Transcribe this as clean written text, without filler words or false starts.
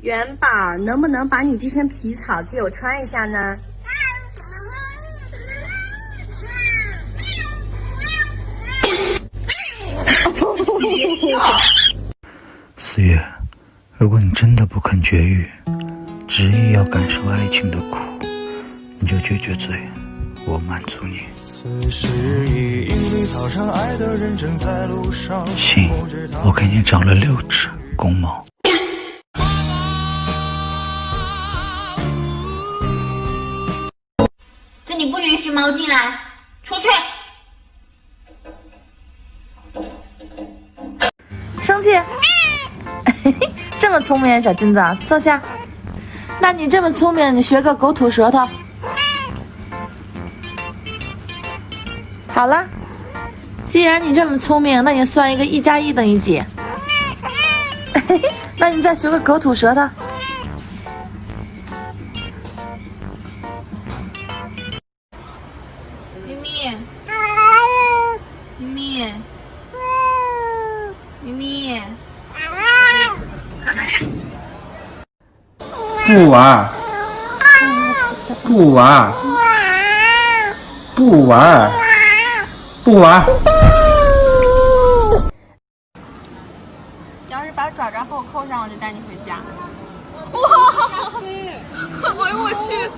元宝，能不能把你这身皮草借我穿一下呢？4月，如果你真的不肯绝育，执意要感受爱情的苦，你就撅撅嘴，我满足你。行，我给你找了6只公猫。这里不允许猫进来，出去！生气？这么聪明，小金子，坐下。那你这么聪明，你学个狗吐舌头。好了，既然你这么聪明，那你算一个1加1等于几？那你再学个狗吐舌头。咪咪，咪咪，咪咪，不玩，不玩，不玩，不玩。你要是把爪爪给我扣上，我就带你回家。哇！哎呦我去！